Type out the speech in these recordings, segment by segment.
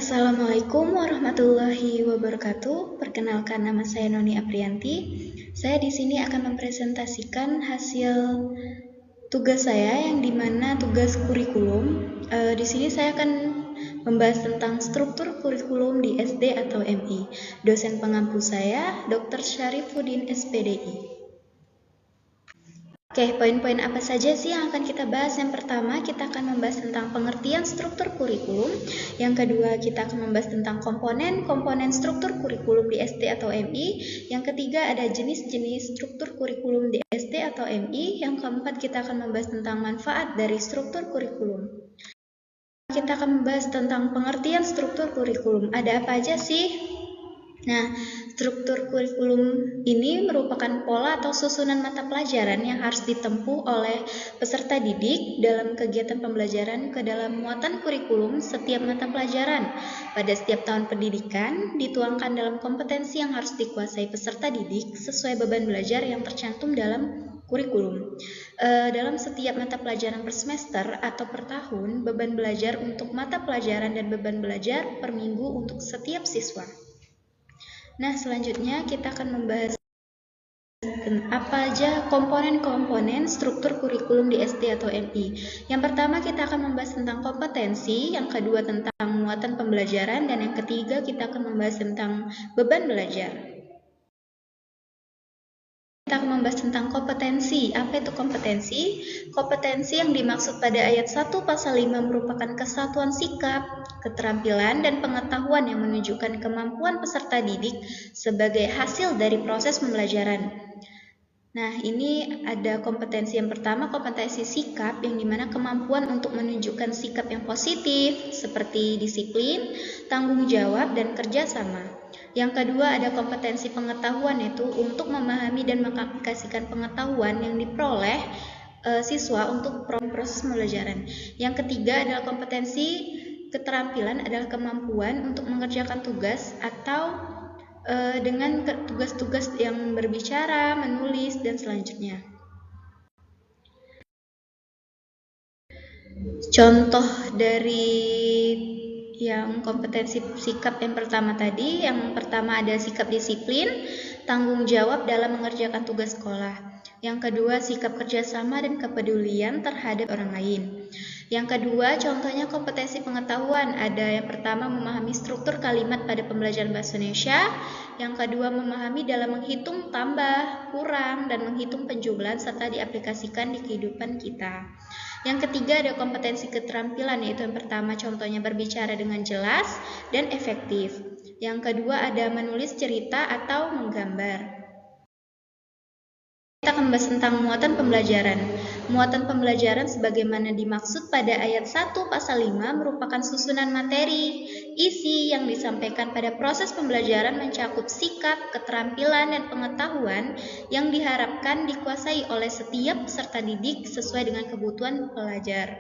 Assalamualaikum warahmatullahi wabarakatuh. Perkenalkan, nama saya Noni Aprianti. Saya di sini akan mempresentasikan hasil tugas saya yang dimana tugas kurikulum. Di sini saya akan membahas tentang struktur kurikulum di SD atau MI. Dosen pengampu saya, Dr. Syarifuddin SPDI. Oke, poin-poin apa saja sih yang akan kita bahas? Yang pertama, kita akan membahas tentang pengertian struktur kurikulum. Yang kedua, kita akan membahas tentang komponen struktur kurikulum di SD atau MI. Yang ketiga, ada jenis-jenis struktur kurikulum di SD atau MI. Yang keempat, kita akan membahas tentang manfaat dari struktur kurikulum. Kita akan membahas tentang pengertian struktur kurikulum. Ada apa aja sih? Nah, struktur kurikulum ini merupakan pola atau susunan mata pelajaran yang harus ditempuh oleh peserta didik dalam kegiatan pembelajaran ke dalam muatan kurikulum setiap mata pelajaran. Pada setiap tahun pendidikan, dituangkan dalam kompetensi yang harus dikuasai peserta didik sesuai beban belajar yang tercantum dalam kurikulum. Dalam setiap mata pelajaran per semester atau per tahun, beban belajar untuk mata pelajaran dan beban belajar per minggu untuk setiap siswa. Nah, selanjutnya kita akan membahas apa aja komponen-komponen struktur kurikulum di SD atau MI. Yang pertama kita akan membahas tentang kompetensi, yang kedua tentang muatan pembelajaran, dan yang ketiga kita akan membahas tentang beban belajar. Kita akan membahas tentang kompetensi. Apa itu kompetensi? Kompetensi yang dimaksud pada ayat 1 pasal 5 merupakan kesatuan sikap, keterampilan, dan pengetahuan yang menunjukkan kemampuan peserta didik sebagai hasil dari proses pembelajaran. Nah, ini ada kompetensi yang pertama, kompetensi sikap, yang dimana kemampuan untuk menunjukkan sikap yang positif, seperti disiplin, tanggung jawab, dan kerjasama. Yang kedua ada kompetensi pengetahuan, yaitu untuk memahami dan mengaplikasikan pengetahuan yang diperoleh siswa untuk proses pembelajaran. Yang ketiga adalah kompetensi keterampilan, adalah kemampuan untuk mengerjakan tugas atau dengan tugas-tugas yang berbicara, menulis, dan selanjutnya. Contoh dari yang kompetensi sikap yang pertama tadi, yang pertama ada sikap disiplin, tanggung jawab dalam mengerjakan tugas sekolah. Yang kedua sikap kerjasama dan kepedulian terhadap orang lain. Yang kedua contohnya kompetensi pengetahuan, ada yang pertama memahami struktur kalimat pada pembelajaran bahasa Indonesia, yang kedua memahami dalam menghitung tambah, kurang, dan menghitung penjumlahan serta diaplikasikan di kehidupan kita. Yang ketiga ada kompetensi keterampilan, yaitu yang pertama contohnya berbicara dengan jelas dan efektif. Yang kedua ada menulis cerita atau menggambar. Kita akan membahas tentang muatan pembelajaran. Muatan pembelajaran sebagaimana dimaksud pada ayat 1 pasal 5 merupakan susunan materi, isi yang disampaikan pada proses pembelajaran mencakup sikap, keterampilan, dan pengetahuan yang diharapkan dikuasai oleh setiap peserta didik sesuai dengan kebutuhan pelajar.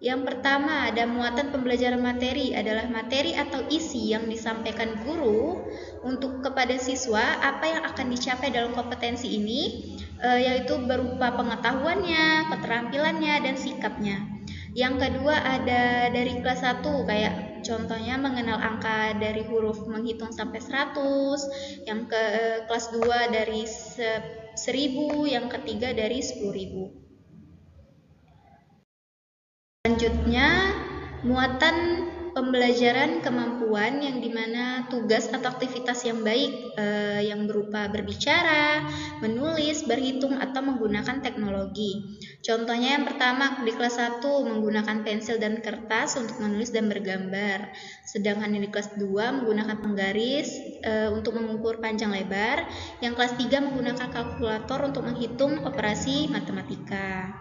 Yang pertama ada muatan pembelajaran materi, adalah materi atau isi yang disampaikan guru untuk kepada siswa apa yang akan dicapai dalam kompetensi ini, yaitu berupa pengetahuannya, keterampilannya, dan sikapnya. Yang kedua ada dari kelas 1, kayak contohnya mengenal angka dari huruf menghitung sampai 100, yang ke kelas 2 dari 1000, yang ketiga dari 10.000. Selanjutnya, muatan pembelajaran kemampuan yang dimana tugas atau aktivitas yang baik yang berupa berbicara, menulis, berhitung, atau menggunakan teknologi. Contohnya yang pertama di kelas 1 menggunakan pensil dan kertas untuk menulis dan bergambar. Sedangkan di kelas 2 menggunakan penggaris untuk mengukur panjang lebar. Yang kelas 3 menggunakan kalkulator untuk menghitung operasi matematika.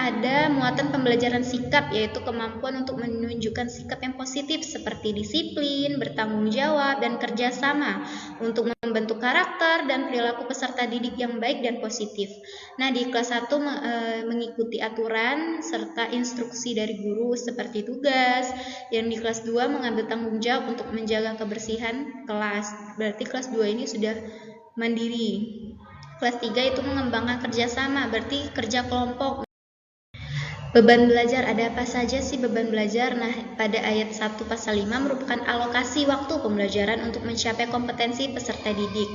Ada muatan pembelajaran sikap, yaitu kemampuan untuk menunjukkan sikap yang positif seperti disiplin, bertanggung jawab, dan kerjasama untuk membentuk karakter dan perilaku peserta didik yang baik dan positif. Nah, di kelas 1 mengikuti aturan serta instruksi dari guru seperti tugas. Yang di kelas 2 mengambil tanggung jawab untuk menjaga kebersihan kelas. Berarti kelas 2 ini sudah mandiri. Kelas 3 itu mengembangkan kerjasama, berarti kerja kelompok. Beban belajar, ada apa saja sih beban belajar? Nah, pada ayat 1 pasal 5 merupakan alokasi waktu pembelajaran untuk mencapai kompetensi peserta didik.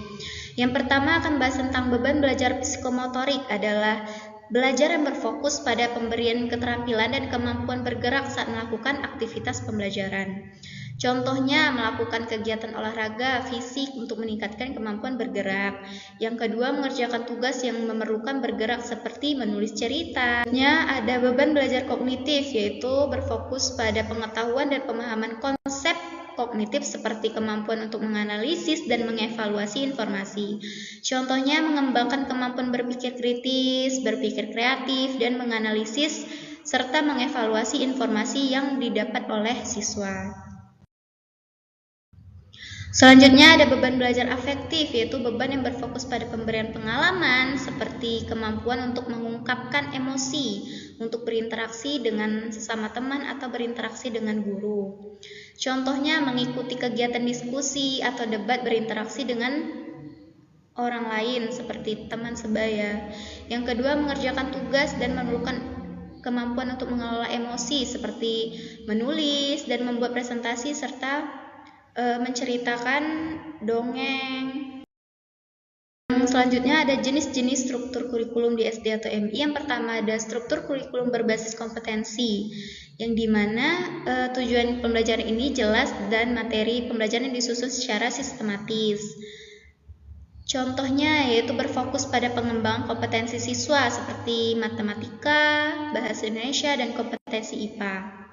Yang pertama akan bahas tentang beban belajar psikomotorik, adalah belajar yang berfokus pada pemberian keterampilan dan kemampuan bergerak saat melakukan aktivitas pembelajaran. Contohnya melakukan kegiatan olahraga fisik untuk meningkatkan kemampuan bergerak. Yang kedua, mengerjakan tugas yang memerlukan bergerak seperti menulis cerita. Ada beban belajar kognitif, yaitu berfokus pada pengetahuan dan pemahaman konsep kognitif seperti kemampuan untuk menganalisis dan mengevaluasi informasi. Contohnya mengembangkan kemampuan berpikir kritis, berpikir kreatif, dan menganalisis serta mengevaluasi informasi yang didapat oleh siswa. Selanjutnya ada beban belajar afektif, yaitu beban yang berfokus pada pemberian pengalaman seperti kemampuan untuk mengungkapkan emosi, untuk berinteraksi dengan sesama teman atau berinteraksi dengan guru. Contohnya mengikuti kegiatan diskusi atau debat berinteraksi dengan orang lain seperti teman sebaya. Yang kedua, mengerjakan tugas dan memerlukan kemampuan untuk mengelola emosi seperti menulis dan membuat presentasi serta menceritakan dongeng. Selanjutnya ada jenis-jenis struktur kurikulum di SD atau MI. Yang pertama ada struktur kurikulum berbasis kompetensi, yang dimana tujuan pembelajaran ini jelas dan materi pembelajaran disusun secara sistematis. Contohnya yaitu berfokus pada pengembangan kompetensi siswa seperti matematika, bahasa Indonesia, dan kompetensi IPA.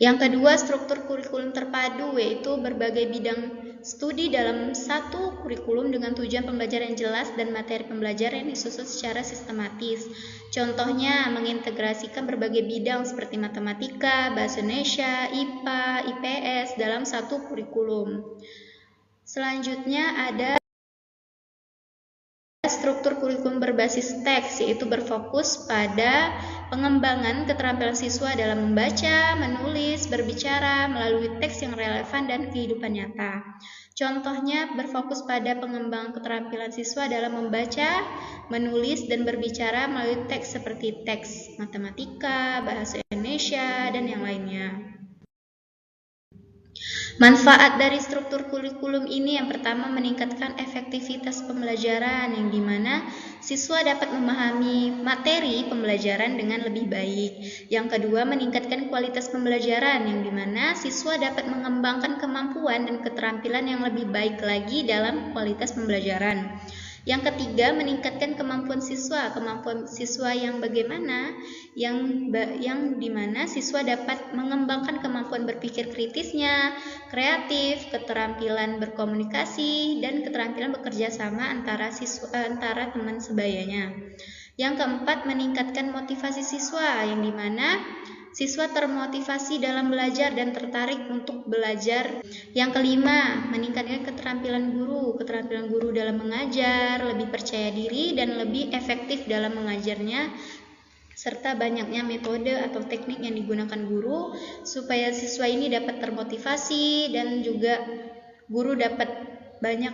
Yang kedua, struktur kurikulum terpadu, yaitu berbagai bidang studi dalam satu kurikulum dengan tujuan pembelajaran yang jelas dan materi pembelajaran yang disusun secara sistematis. Contohnya, mengintegrasikan berbagai bidang seperti matematika, bahasa Indonesia, IPA, IPS dalam satu kurikulum. Selanjutnya ada struktur kurikulum berbasis teks, yaitu berfokus pada pengembangan keterampilan siswa dalam membaca, menulis, berbicara melalui teks yang relevan dan kehidupan nyata. Contohnya berfokus pada pengembangan keterampilan siswa dalam membaca, menulis, dan berbicara melalui teks seperti teks matematika, bahasa Indonesia, dan yang lainnya. Manfaat dari struktur kurikulum ini yang pertama meningkatkan efektivitas pembelajaran, yang dimana siswa dapat memahami materi pembelajaran dengan lebih baik. Yang kedua, meningkatkan kualitas pembelajaran, yang dimana siswa dapat mengembangkan kemampuan dan keterampilan yang lebih baik lagi dalam kualitas pembelajaran. Yang ketiga, meningkatkan kemampuan siswa yang bagaimana? Yang dimana siswa dapat mengembangkan kemampuan berpikir kritisnya, kreatif, keterampilan berkomunikasi, dan keterampilan bekerja sama antara teman sebayanya. Yang keempat, meningkatkan motivasi siswa, yang dimana siswa termotivasi dalam belajar dan tertarik untuk belajar. Yang kelima, meningkatkan keterampilan guru dalam mengajar, lebih percaya diri dan lebih efektif dalam mengajarnya, serta banyaknya metode atau teknik yang digunakan guru supaya siswa ini dapat termotivasi dan juga guru dapat banyak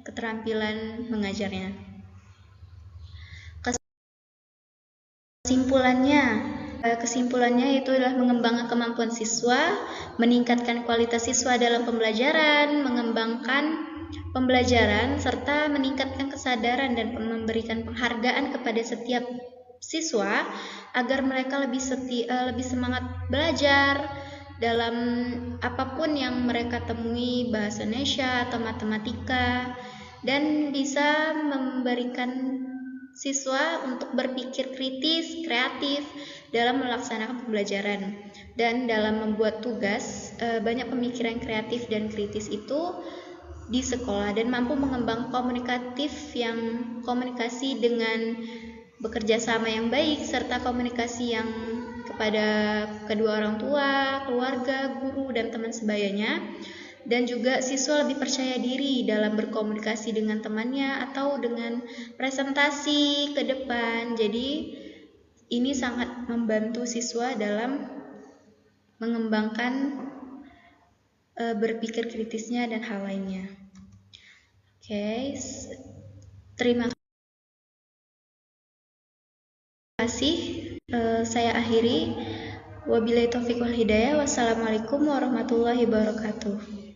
keterampilan mengajarnya. Kesimpulannya itu adalah mengembangkan kemampuan siswa, meningkatkan kualitas siswa dalam pembelajaran, mengembangkan pembelajaran, serta meningkatkan kesadaran dan memberikan penghargaan kepada setiap siswa agar mereka lebih semangat belajar dalam apapun yang mereka temui, bahasa Indonesia atau matematika, dan bisa memberikan siswa untuk berpikir kritis, kreatif dalam melaksanakan pembelajaran dan dalam membuat tugas. Banyak pemikiran kreatif dan kritis itu di sekolah dan mampu mengembang komunikasi dengan bekerja sama yang baik serta komunikasi yang kepada kedua orang tua, keluarga, guru, dan teman sebayanya. Dan juga siswa lebih percaya diri dalam berkomunikasi dengan temannya atau dengan presentasi ke depan. Jadi ini sangat membantu siswa dalam mengembangkan berpikir kritisnya dan hal lainnya. Oke, terima kasih. akhiri. Wabillahi taufiq wal hidayah. Wassalamualaikum warahmatullahi wabarakatuh.